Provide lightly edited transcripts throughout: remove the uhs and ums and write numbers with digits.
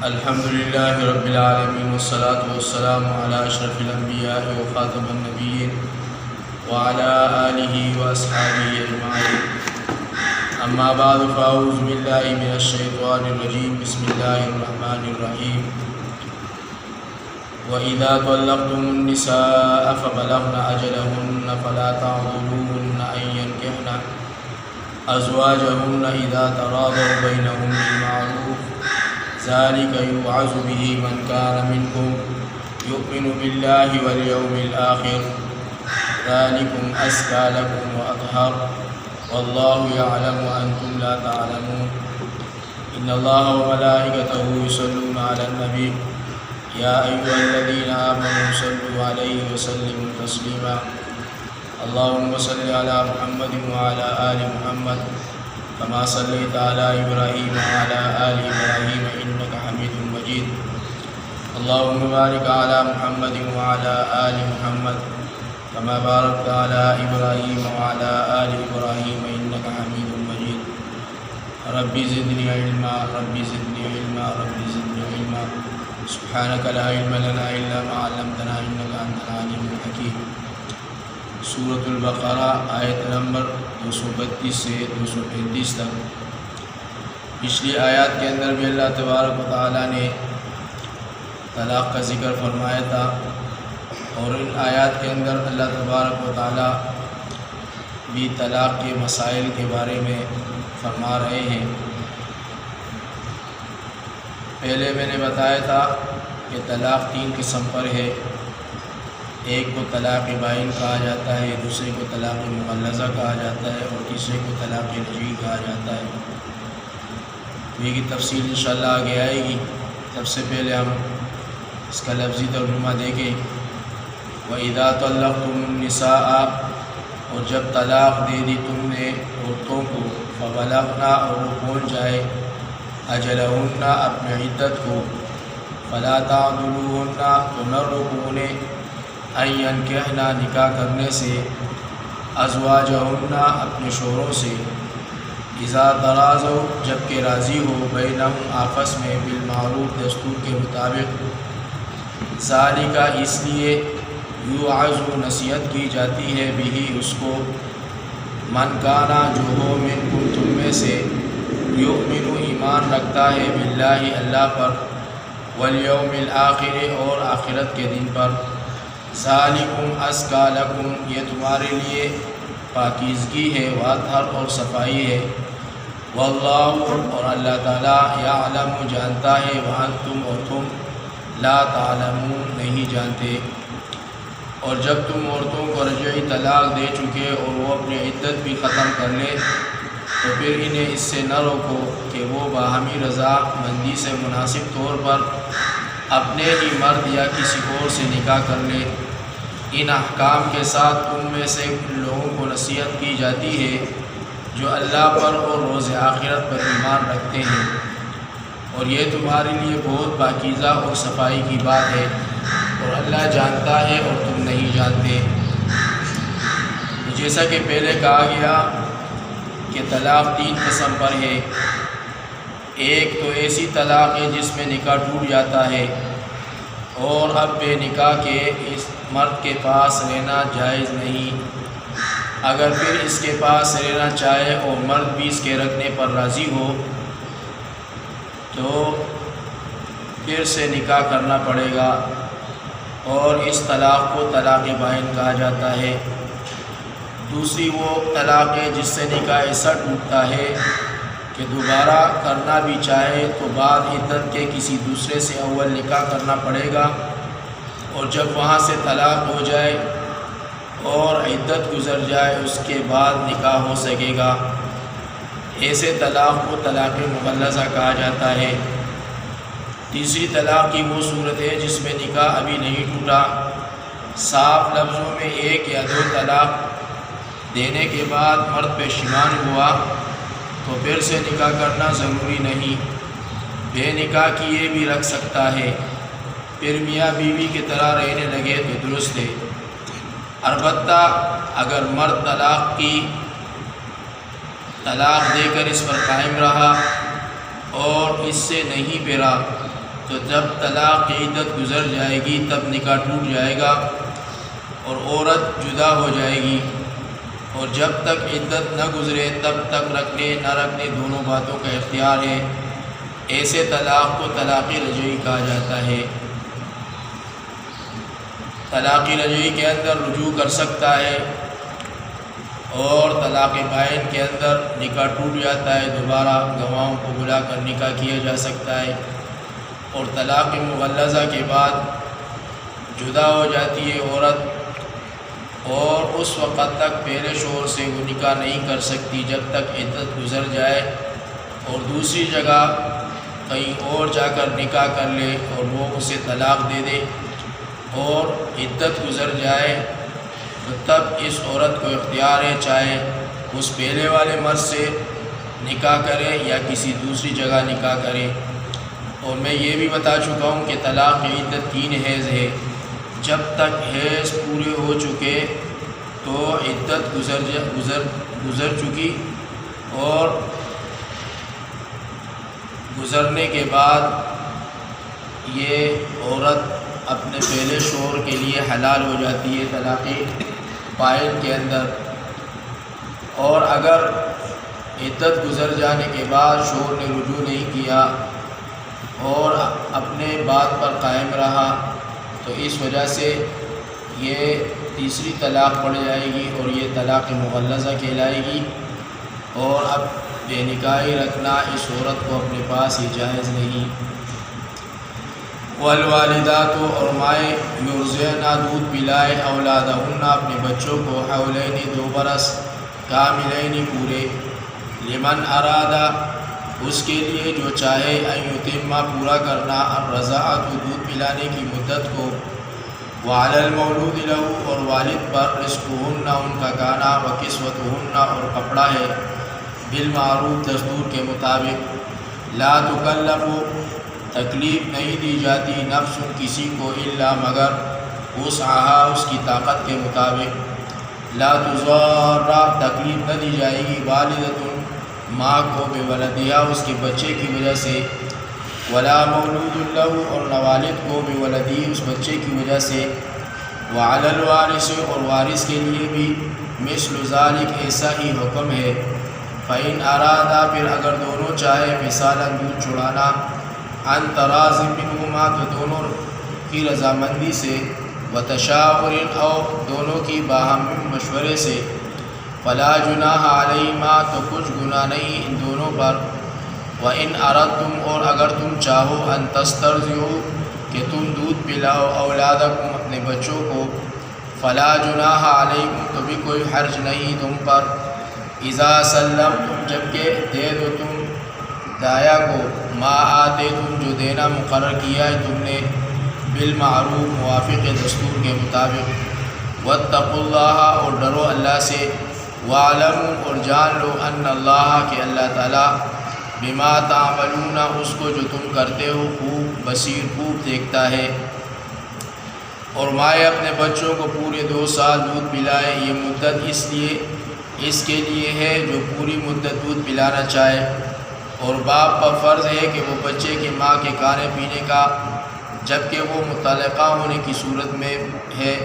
الحمد لله رب العالمين والصلاة والسلام على أشرف الأنبياء وخاتم النبيين وعلى آله وأصحابه أجمعين. أما بعد فأعوذ بالله من الشيطان الرجيم. بسم الله الرحمن الرحيم. وإذا طلقتم النساء فبلغن أجلهن فلا تعضلوهن أن ينكحن أزواجهن إذا تراضوا بينهم بالمعروف ذلك يوعظ به من كان منكم يؤمن بالله واليوم الآخر ذلكم أزكى لكم وأطهر والله يعلم وأنتم لا تعلمون. إن الله وملائكته يصلون على النبي يا أيها الذين آمنوا صلوا عليه وسلموا تسليما. اللهم صل على محمد وعلى آل محمد كما صليت على إبراهيم وعلى آل إبراهيم إنك حميد مجيد. اللهم بارك على محمد وعلى آل محمد كما باركت على إبراهيم وعلى آل إبراهيم إنك حميد مجيد. ربي زدني علما ربي زدني علما ربي زدني علما. سبحانك لا علم لنا إلا ما علمتنا إنك أنت العليم الحكيم. سورۃ البقرہ آیت نمبر 232 سے 235 تک. پچھلی آیات کے اندر بھی اللہ تبارک و تعالیٰ نے طلاق کا ذکر فرمایا تھا، اور ان آیات کے اندر اللہ تبارک و تعالیٰ بھی طلاق کے مسائل کے بارے میں فرما رہے ہیں. پہلے میں نے بتایا تھا کہ طلاق 3 قسم پر ہے. ایک کو طلاق بائن کہا جاتا ہے، دوسرے کو طلاق مغلظہ کہا جاتا ہے، اور تیسرے کو طلاق رجعی کہا جاتا ہے. یہ کی تفصیل انشاءاللہ آگے آئے گی. سب سے پہلے ہم اس کا لفظی ترجمہ دیکھیں. وَإِذَا طَلَّقْتُمُ النِّسَاءَ، اور جب طلاق دے دی تم نے عورتوں کو، فَبَلَغْنَ، اور وہ پہنچ جائے، أَجَلَهُنَّ، اپنے عدت کو، فَلَا تَعْضُلُوهُنَّ، تو نہ روکو انہیں، أَن يَنكِحْنَ، نکاح کرنے سے، أَزْوَاجَهُنَّ، اپنے شوہروں سے، إِذَا تَرَاضَوْا، جب کہ راضی ہو، بینہم، آپس میں، بالمعروف، دستور کے مطابق. ذَلِكَ، اس لیے، یوعظ، نصیحت کی جاتی ہے، بھی اس کو، من کانا، جو ہو، منکم، تم میں سے، یؤمن، ایمان رکھتا ہے، باللہ، اللہ پر، والیوم الآخر، اور آخرت کے دن پر. ذالکم ازکی لکم، یہ تمہارے لیے پاکیزگی ہے، واطہر، اور صفائی ہے. واللہ، اور اللہ تعالیٰ، یعلم، جانتا ہے، وانتم، اور تم، لا تعلمون، نہیں جانتے. اور جب تم عورتوں کو رجعی طلاق دے چکے اور وہ اپنی عدت بھی ختم کر لے، تو پھر انہیں اس سے نہ روکو کہ وہ باہمی رضا مندی سے مناسب طور پر اپنے ہی مرد یا کسی اور سے نکاح کر لے. ان احکام کے ساتھ تم میں سے ان لوگوں کو نصیحت کی جاتی ہے جو اللہ پر اور روز آخرت پر ایمان رکھتے ہیں، اور یہ تمہارے لیے بہت پاکیزہ اور صفائی کی بات ہے، اور اللہ جانتا ہے اور تم نہیں جانتے. جیسا کہ پہلے کہا گیا کہ طلاق 3 قسم پر ہے. ایک تو ایسی طلاق ہے جس میں نکاح ٹوٹ جاتا ہے، اور اب بے نکاح کے اس مرد کے پاس رہنا جائز نہیں. اگر پھر اس کے پاس رہنا چاہے اور مرد بھی اس کے رکھنے پر راضی ہو تو پھر سے نکاح کرنا پڑے گا، اور اس طلاق کو طلاق بائن کہا جاتا ہے. دوسری وہ طلاق ہے جس سے نکاح ایسا ٹوٹتا ہے کہ دوبارہ کرنا بھی چاہے تو بعد عدت کے کسی دوسرے سے اول نکاح کرنا پڑے گا، اور جب وہاں سے طلاق ہو جائے اور عدت گزر جائے اس کے بعد نکاح ہو سکے گا. ایسے طلاق کو طلاق مغلظہ کہا جاتا ہے. تیسری طلاق کی وہ صورت ہے جس میں نکاح ابھی نہیں ٹوٹا، صاف لفظوں میں 1 یا 2 طلاق دینے کے بعد مرد پشیمان ہوا تو پھر سے نکاح کرنا ضروری نہیں، بے نکاح کیے بھی رکھ سکتا ہے، پھر میاں بیوی کی طرح رہنے لگے تو درست ہے. البتہ اگر مرد طلاق دے کر اس پر قائم رہا اور اس سے نہیں پھرا تو جب طلاق کی عدت گزر جائے گی تب نکاح ٹوٹ جائے گا اور عورت جدا ہو جائے گی، اور جب تک عدت نہ گزرے تب تک رکھنے نہ رکھنے دونوں باتوں کا اختیار ہے۔ ایسے طلاق کو طلاق رجعی کہا جاتا ہے۔ طلاق رجعی کے اندر رجوع کر سکتا ہے، اور طلاق بائن کے اندر نکاح ٹوٹ جاتا ہے، دوبارہ گواہوں کو بلا کر نکاح کیا جا سکتا ہے، اور طلاق مغلظہ کے بعد جدا ہو جاتی ہے عورت، اور اس وقت تک پہلے شوہر سے وہ نکاح نہیں کر سکتی جب تک عدت گزر جائے، اور دوسری جگہ کہیں اور جا کر نکاح کر لے اور وہ اسے طلاق دے دے اور عدت گزر جائے، تو تب اس عورت کو اختیار ہے چاہے اس پہلے والے مرد سے نکاح کرے یا کسی دوسری جگہ نکاح کرے۔ اور میں یہ بھی بتا چکا ہوں کہ طلاق کی عدت 3 حیض ہے۔ جب تک حیض پورے ہو چکے تو عدت گزر چکی، اور گزرنے کے بعد یہ عورت اپنے پہلے شوہر کے لیے حلال ہو جاتی ہے طلاق بائن کے اندر۔ اور اگر عدت گزر جانے کے بعد شوہر نے رجوع نہیں کیا اور اپنے بات پر قائم رہا تو اس وجہ سے یہ تیسری طلاق پڑ جائے گی اور یہ طلاق مغلظہ کہلائے گی، اور اب بے نکاحی رکھنا اس عورت کو اپنے پاس ہی جائز نہیں۔ والوالدات، اور مائیں یرضعن دودھ پلائے اولادہن اپنے بچوں کو حولین 2 برس کاملین پورے، لمن ارادہ اس کے لیے جو چاہے، ان یتم پورا کرنا، الرضاعۃ دودھ پلانے کی مدت کو، وعلی المولود لہ اور والد پر، رزقہن ان کا کھانا، وکسوتہن اور کپڑا ہے، بالمعروف دستور کے مطابق، لا تکلف تکلیف نہیں دی جاتی، نفس کسی کو، الا مگر، وسعہا اس کی طاقت کے مطابق، لا تضار تکلیف نہ دی جائے گی، والدۃ ماں کو، بولدہا اس کے بچے کی وجہ سے، ولا مولود لہ اور نہ والد کو، بولدی اس بچے کی وجہ سے، وعلی الوارث اور وارث کے لیے بھی، مثل ذالک ایسا ہی حکم ہے، فإن ارادہ پھر اگر دونوں چاہے، فصالا دودھ چھڑانا، عن تراض منہما تو دونوں کی رضامندی سے، وتشاور اور دونوں کی باہمی مشورے سے، فلا جناح علیہما تو کچھ گناہ نہیں ان دونوں پر، وإن اردتم اور اگر تم چاہو، ان تسترضعوا کہ تم دودھ پلاؤ، اولادکم اپنے بچوں کو، فلا جناح علیکم تو بھی کوئی حرج نہیں تم پر، اذا سلمتم جبکہ دے دو تم دایا کو، ما آتے تم جو دینا مقرر کیا ہے تم نے، بالمعروف موافق دستور کے مطابق، واتقوا اللہ اور ڈرو اللہ سے، وَاعْلَمُوا اور جان لو، ان اللہ کہ اللہ تعالیٰ، بما تعملون اس کو جو تم کرتے ہو، خوب بصیر خوب دیکھتا ہے۔ اور مائیں اپنے بچوں کو پورے 2 سال دودھ پلائے، یہ مدت اس کے لیے ہے جو پوری مدت دودھ پلانا چاہے، اور باپ پر فرض ہے کہ وہ بچے کی ماں کے کھانے پینے کا، جبکہ وہ مطلقہ ہونے کی صورت میں ہے،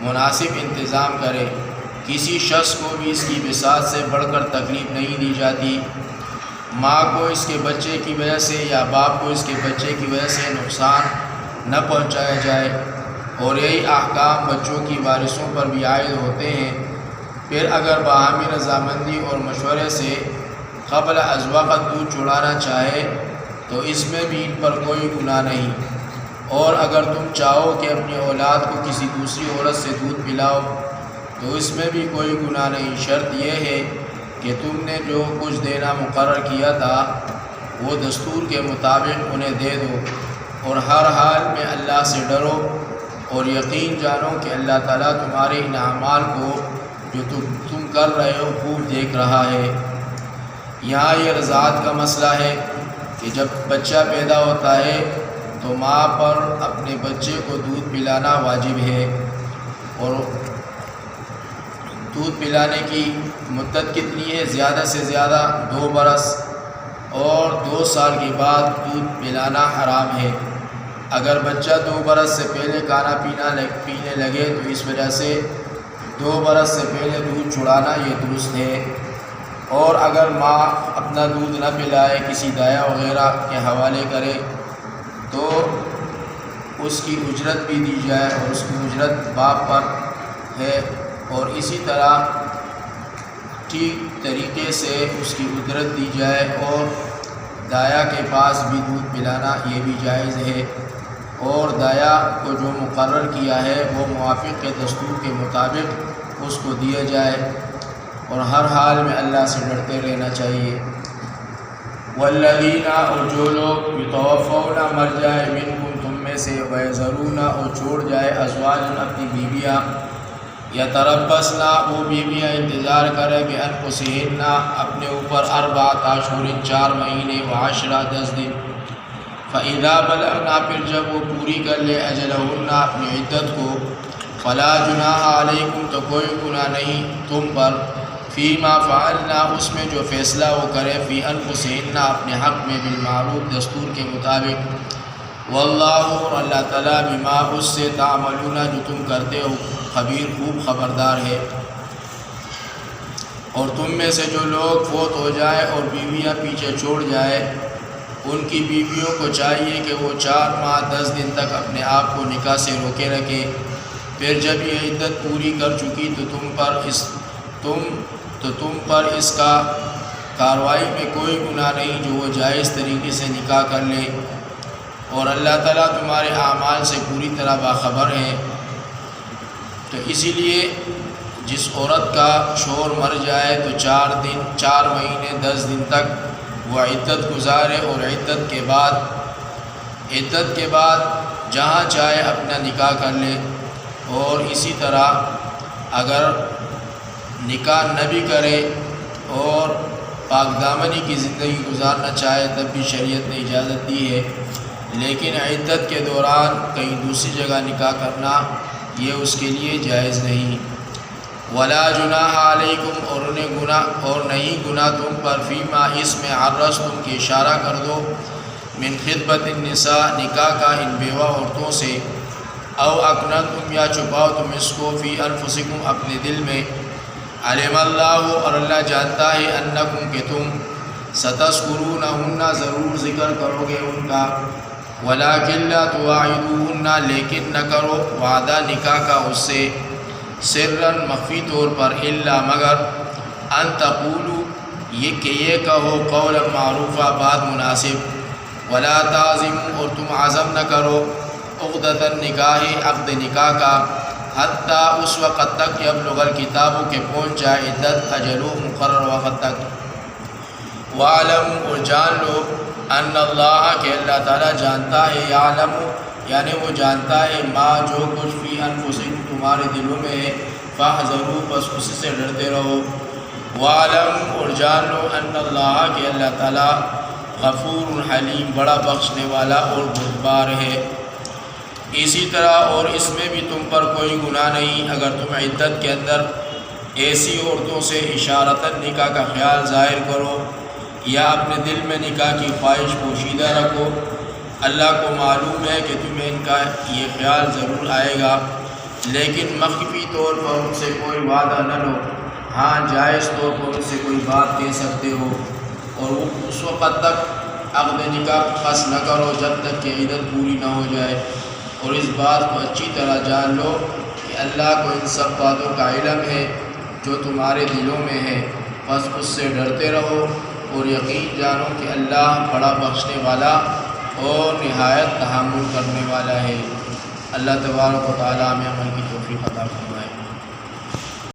مناسب انتظام کرے۔ کسی شخص کو بھی اس کی بساط سے بڑھ کر تکلیف نہیں دی جاتی، ماں کو اس کے بچے کی وجہ سے یا باپ کو اس کے بچے کی وجہ سے نقصان نہ پہنچایا جائے، اور یہی احکام بچوں کی وارثوں پر بھی عائد ہوتے ہیں۔ پھر اگر باہمی رضامندی اور مشورے سے قبل از وقت دودھ چھڑانا چاہے تو اس میں بھی ان پر کوئی گناہ نہیں، اور اگر تم چاہو کہ اپنی اولاد کو کسی دوسری عورت سے دودھ پلاؤ تو اس میں بھی کوئی گناہ نہیں، شرط یہ ہے کہ تم نے جو کچھ دینا مقرر کیا تھا وہ دستور کے مطابق انہیں دے دو، اور ہر حال میں اللہ سے ڈرو اور یقین جانو کہ اللہ تعالیٰ تمہارے ان اعمال کو جو تم کر رہے ہو خوب دیکھ رہا ہے۔ یہاں یہ رضاعت کا مسئلہ ہے کہ جب بچہ پیدا ہوتا ہے تو ماں پر اپنے بچے کو دودھ پلانا واجب ہے، اور دودھ پلانے کی مدت کتنی ہے؟ زیادہ سے زیادہ 2 برس، اور 2 سال کے بعد دودھ پلانا حرام ہے۔ اگر بچہ 2 برس سے پہلے کھانا پینے لگے تو اس وجہ سے 2 برس سے پہلے دودھ چھڑانا یہ درست ہے۔ اور اگر ماں اپنا دودھ نہ پلائے، کسی دایا وغیرہ کے حوالے کرے تو اس کی اجرت بھی دی جائے، اور اس کی اجرت باپ پر ہے، اور اسی طرح ٹھیک طریقے سے اس کی اجرت دی جائے، اور دایا کے پاس بھی دودھ پلانا یہ بھی جائز ہے، اور دایا کو جو مقرر کیا ہے وہ موافق کے دستور کے مطابق اس کو دیا جائے، اور ہر حال میں اللہ سے ڈرتے رہنا چاہیے۔ والذین، اور جو لوگ یتوفون مر جائے منکم تم میں سے، ویذرون، اور چھوڑ جائے ازواجن اپنی بیویاں، یتربصن، وہ بیویاں انتظار کرے بانفسہن اپنے اوپر 4 اشہر 4 مہینے وعشرہ 10 دن، فاذا بلغنا، پھر جب وہ پوری کر لے اجلہن اپنی عدت کو، فلا جناح علیکم، تو کوئی گناہ نہیں تم پر، فیما فعلنا، اس میں جو فیصلہ وہ کرے، فی انفسہن اپنے حق میں، بالمعروف دستور کے مطابق، واللہ، اور اللہ تعالیٰ، بما اس سے، تعملون جو تم کرتے ہو، خبیر، خوب خبردار ہے۔ اور تم میں سے جو لوگ فوت ہو جائے اور بیویاں پیچھے چھوڑ جائے، ان کی بیویوں کو چاہیے کہ وہ 4 ماہ 10 دن تک اپنے آپ کو نکاح سے روکے رکھے، پھر جب یہ عدت پوری کر چکی تو تم پر اس کا کارروائی میں کوئی گناہ نہیں، جو وہ جائز طریقے سے نکاح کر لے، اور اللہ تعالیٰ تمہارے اعمال سے پوری طرح باخبر ہے۔ تو اسی لیے جس عورت کا شوہر مر جائے تو 4 مہینے 10 دن تک وہ عدت گزارے، اور عدت کے بعد جہاں چاہے اپنا نکاح کر لے، اور اسی طرح اگر نکاح نہ بھی کرے اور پاک دامنی کی زندگی گزارنا چاہے تب بھی شریعت نے اجازت دی ہے، لیکن عدت کے دوران کہیں دوسری جگہ نکاح کرنا یہ اس کے لیے جائز نہیں۔ ولا جناح علیکم، اور نہیں گناہ تم پر، فیما اس میں، عرضتم کی اشارہ کر دو، من خطبت النساء نکاح کا ان بیوہ عورتوں سے، او اکننتم، یا چھپاؤ تم اس کو، فی انفسکم اپنے دل میں، علم اللہ، اور اللہ جانتا ہے، انکم کہ تم، ستذکرونہن ضرور ذکر کرو گے ان کا، ولیکن لا تواعدوہن لیکن نہ کرو وعدہ نکاح کا اس سے، سرًا مخفی طور پر، الا مگر، ان تقولوا یہ کہ یہ کہو، قولا معروفہ بات مناسب، ولا تعزموا اور تم عزم نہ کرو، عقدۃ النکاح عقد نکاح کا، حتیٰ اس وقت تک یبلغ الکتاب کہ پہنچ جائے عدت اجلہ مقرر وقت تک، وَاعْلَمُوا اور جان لو، ان اللہ کہ اللہ تعالیٰ جانتا ہے، یعلم یعنی وہ جانتا ہے، ما جو کچھ فی انفسکم تمہارے دلوں میں ہے، فاحذروا بس اسی سے ڈرتے رہو، وَاعْلَمُوا اور جان لو، ان اللہ کہ اللہ تعالیٰ غفور حلیم بڑا بخشنے والا اور بردبار ہے۔ اسی طرح اور اس میں بھی تم پر کوئی گناہ نہیں اگر تم عدت کے اندر ایسی عورتوں سے اشارتاً نکاح کا خیال ظاہر کرو یا اپنے دل میں نکاح کی خواہش پوشیدہ رکھو، اللہ کو معلوم ہے کہ تمہیں ان کا یہ خیال ضرور آئے گا، لیکن مخفی طور پر ان سے کوئی وعدہ نہ لو، ہاں جائز طور پر ان سے کوئی بات کہہ سکتے ہو، اور وہ اس وقت تک عقد نکاح قصد نہ کرو جب تک کہ عدت پوری نہ ہو جائے، اور اس بات کو اچھی طرح جان لو کہ اللہ کو ان سب باتوں کا علم ہے جو تمہارے دلوں میں ہے، بس اس سے ڈرتے رہو اور یقین جانو کہ اللہ بڑا بخشنے والا اور نہایت تحمل کرنے والا ہے۔ اللہ تبارک و تعالیٰ ہمیں عمل کی توفیق عطا فرمائے۔